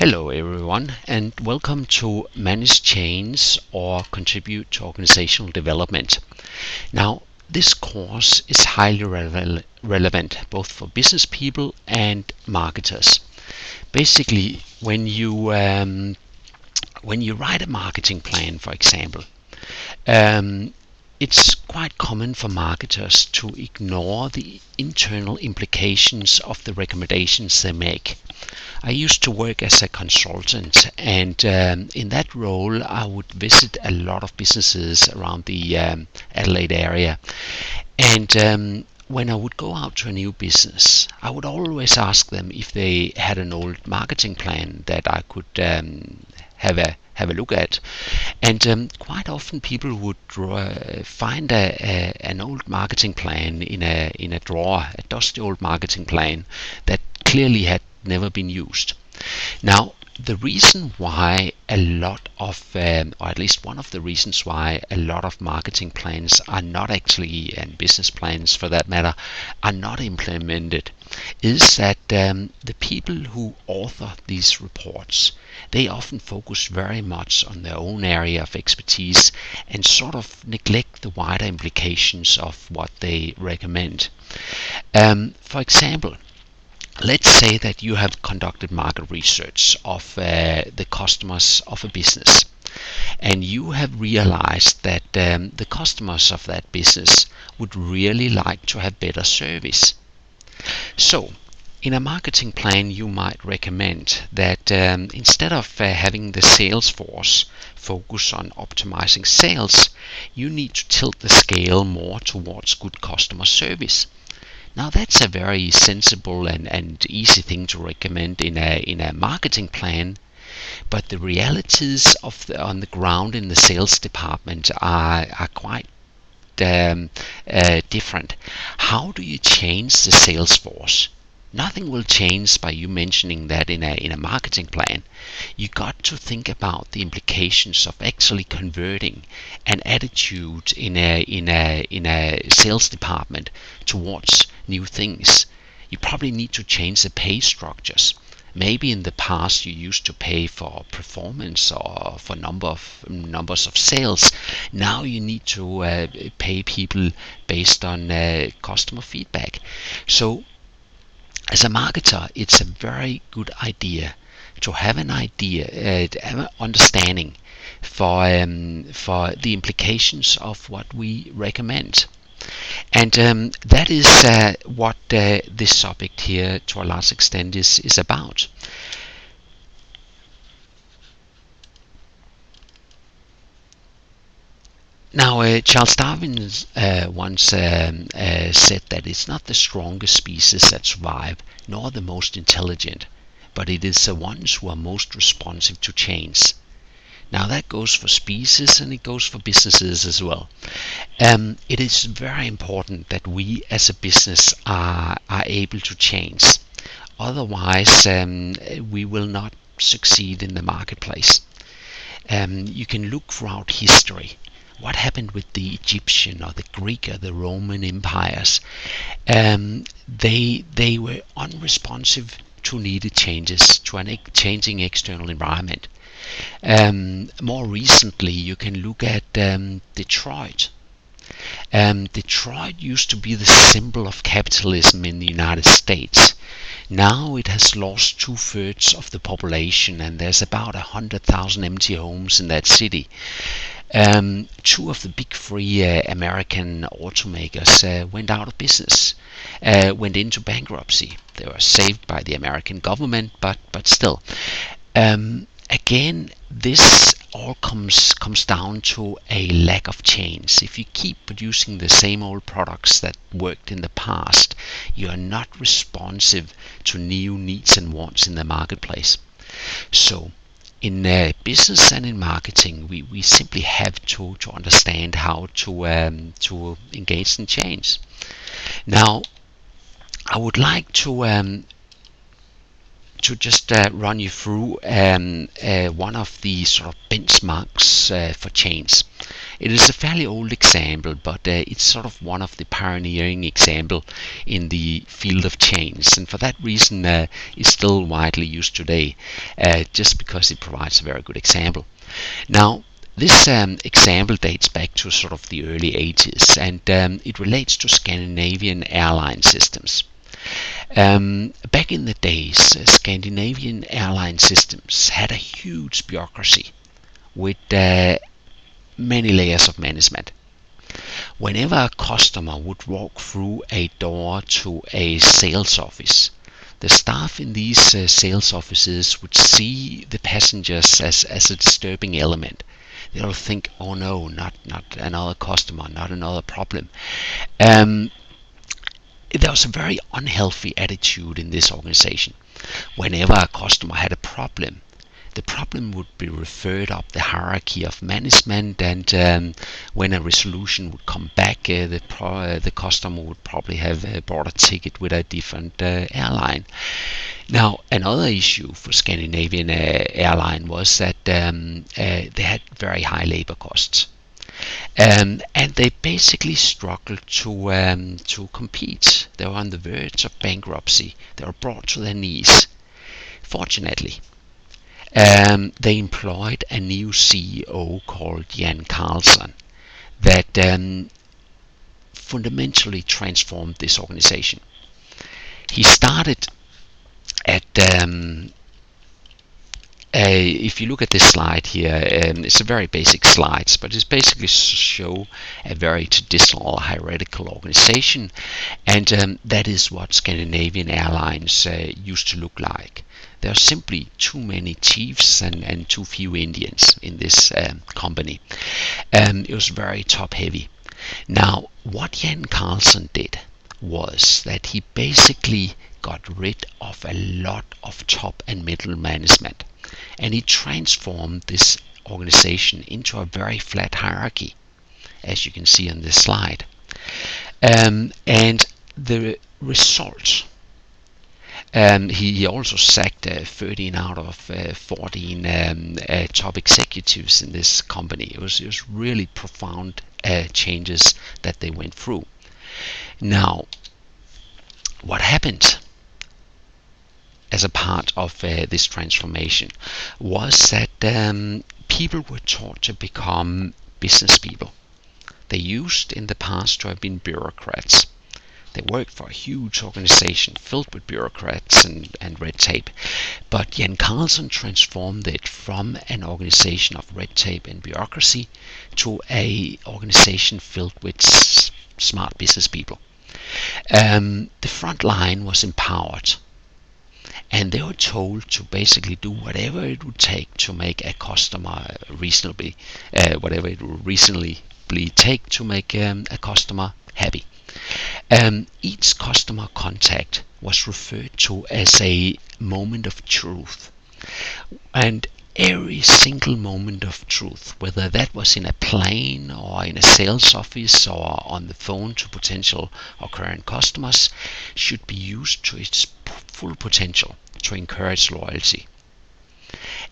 Hello everyone, and welcome to Manage Change or Contribute to Organizational Development. Now, this course is highly relevant both for business people and marketers. Basically, when you write a marketing plan, for example, it's quite common for marketers to ignore the internal implications of the recommendations they make. I used to work as a consultant, and in that role I would visit a lot of businesses around the Adelaide area. And when I would go out to a new business, I would always ask them if they had an old marketing plan that I could have a look at. And quite often people would find an old marketing plan in a drawer, a dusty old marketing plan that clearly had never been used. Now, the reason why a lot of, or at least one of the reasons why a lot of marketing plans are not actually, and business plans for that matter, are not implemented, is that the people who author these reports, they often focus very much on their own area of expertise and sort of neglect the wider implications of what they recommend. For example, let's say that you have conducted market research of the customers of a business, and you have realized that the customers of that business would really like to have better service. So, in a marketing plan, you might recommend that instead of having the sales force focus on optimizing sales, you need to tilt the scale more towards good customer service. Now, that's a very sensible and easy thing to recommend in a marketing plan, but the realities on the ground in the sales department are quite different. How do you change the sales force? Nothing will change by you mentioning that in a marketing plan. You got to think about the implications of actually converting an attitude in a sales department towards new things. You probably need to change the pay structures. Maybe in the past you used to pay for performance or for numbers of sales. Now you need to pay people based on customer feedback. So, as a marketer, it's a very good idea to have an understanding for the implications of what we recommend. And that is what this subject here, to a large extent, is about. Now, Charles Darwin once said that it's not the strongest species that survive, nor the most intelligent, but it is the ones who are most responsive to change. Now, that goes for species and it goes for businesses as well. It is very important that we as a business are able to change. Otherwise, we will not succeed in the marketplace. You can look throughout history. What happened with the Egyptian or the Greek or the Roman empires? They were unresponsive to needed changes, to a changing external environment. More recently, you can look at Detroit. Detroit used to be the symbol of capitalism in the United States. Now it has lost 2/3 of the population, and there's about 100,000 empty homes in that city. Two of the big three American automakers went out of business, went into bankruptcy. They were saved by the American government, but still. Again, this all comes down to a lack of change. If you keep producing the same old products that worked in the past, you are not responsive to new needs and wants in the marketplace. So, in business and in marketing, we simply have to understand how to engage in change. Now, I would like to to just run you through one of the sort of benchmarks for chains. It is a fairly old example, but it's sort of one of the pioneering example in the field of chains, and for that reason it's still widely used today, just because it provides a very good example. Now, this example dates back to sort of the early 80s, and it relates to Scandinavian airline systems. Back in the days, Scandinavian airline systems had a huge bureaucracy with many layers of management. Whenever a customer would walk through a door to a sales office, the staff in these sales offices would see the passengers as a disturbing element. They'll think, oh no, not another customer, not another problem. There was a very unhealthy attitude in this organization. Whenever a customer had a problem, the problem would be referred up the hierarchy of management, and when a resolution would come back, the customer would probably have bought a ticket with a different airline. Now, another issue for Scandinavian airline was that they had very high labor costs. And they basically struggled to compete. They were on the verge of bankruptcy. They were brought to their knees. Fortunately, they employed a new CEO called Jan Carlson that fundamentally transformed this organization. He started at if you look at this slide here, it's a very basic slide, but it's basically show a very traditional hierarchical organization, and that is what Scandinavian airlines used to look like. There are simply too many chiefs and too few Indians in this company. It was very top heavy. Now, what Jan Carlson did was that he basically got rid of a lot of top and middle management, and he transformed this organization into a very flat hierarchy, as you can see on this slide. And the result, he also sacked 13 out of 14 top executives in this company. It was really profound changes that they went through. Now, what happened as a part of this transformation was that people were taught to become business people. They used in the past to have been bureaucrats. They worked for a huge organization filled with bureaucrats and red tape. But Jan Carlson transformed it from an organization of red tape and bureaucracy to an organization filled with smart business people. The front line was empowered, and they were told to basically do whatever it would take to make a customer reasonably, whatever it would reasonably take to make a customer happy. Each customer contact was referred to as a moment of truth, and every single moment of truth, whether that was in a plane or in a sales office or on the phone to potential or current customers, should be used to its full potential to encourage loyalty.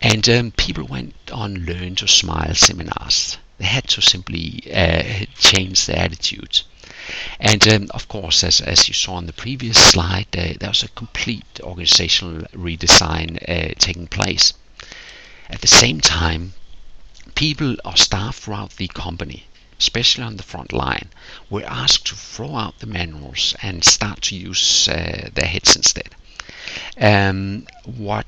And people went on Learn to Smile seminars. They had to simply change their attitude. And of course, as you saw on the previous slide, there was a complete organizational redesign taking place. At the same time, people or staff throughout the company, especially on the front line, were asked to throw out the manuals and start to use their heads instead. What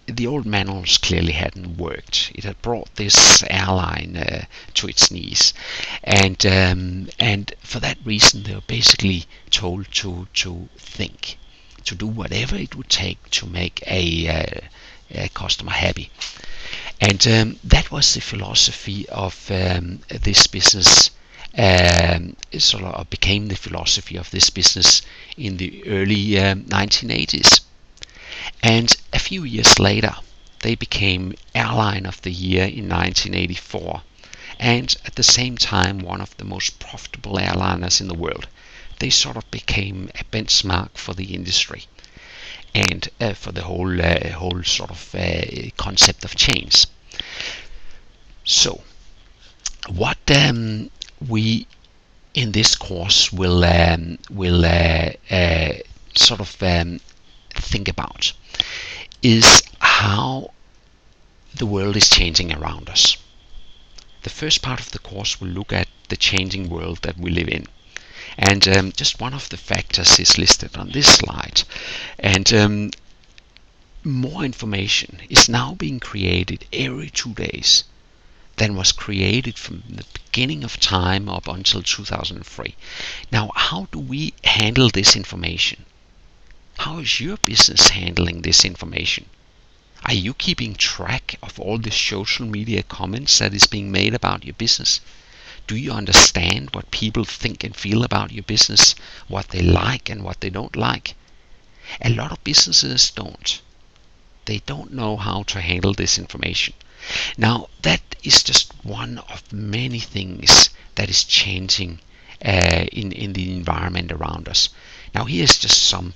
the old manuals clearly hadn't worked. It had brought this airline to its knees, and for that reason they were basically told to think, to do whatever it would take to make a customer happy. And that was the philosophy of this business. Sort of became the philosophy of this business in the early 1980s. And a few years later, they became Airline of the Year in 1984, and at the same time one of the most profitable airliners in the world. They sort of became a benchmark for the industry. and for the whole sort of concept of change. So, what we in this course will sort of think about is how the world is changing around us. The first part of the course will look at the changing world that we live in. And just one of the factors is listed on this slide. And more information is now being created every 2 days than was created from the beginning of time up until 2003. Now, how do we handle this information? How is your business handling this information? Are you keeping track of all the social media comments that is being made about your business? Do you understand what people think and feel about your business, what they like and what they don't like? A lot of businesses don't. They don't know how to handle this information. Now, that is just one of many things that is changing in the environment around us. Now, here's just some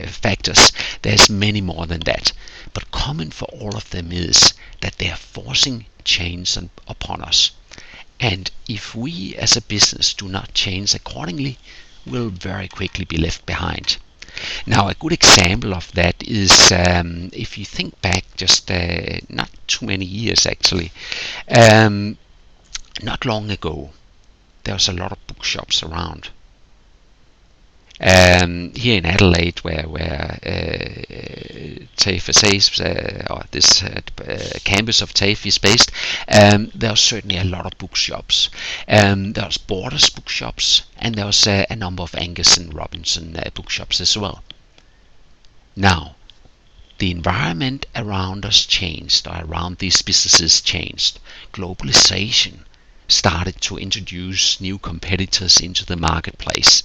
factors. There's many more than that, but common for all of them is that they are forcing change upon us. And if we as a business do not change accordingly, we'll very quickly be left behind. Now, a good example of that is if you think back just not too many years actually, not long ago, there was a lot of bookshops around. Here in Adelaide, where TAFE or this campus of TAFE is based, there was certainly a lot of bookshops. There was Borders bookshops, and there was a number of Angus and Robinson bookshops as well. Now, the environment around us changed, or around these businesses changed. Globalization started to introduce new competitors into the marketplace.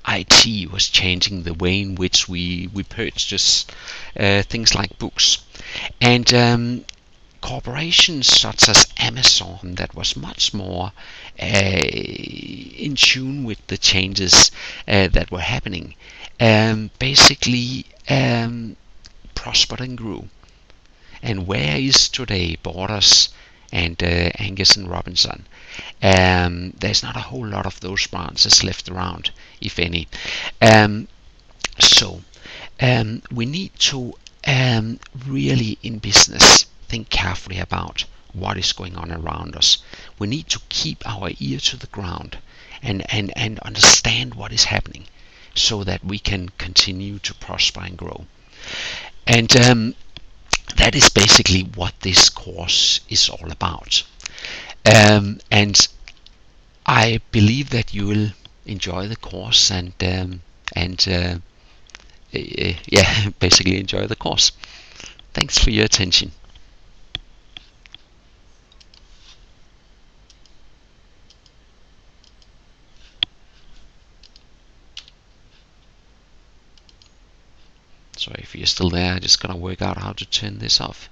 IT was changing the way in which we purchase things like books. And corporations such as Amazon, that was much more in tune with the changes that were happening, basically prospered and grew. And where is today Borders and Angus and Robinson? There's not a whole lot of those branches left around, if any. So we need to really in business think carefully about what is going on around us. We need to keep our ear to the ground and understand what is happening so that we can continue to prosper and grow. And that is basically what this course is all about. And I believe that you will enjoy the course and basically enjoy the course. Thanks for your attention. So if you're still there, I'm just gonna work out how to turn this off.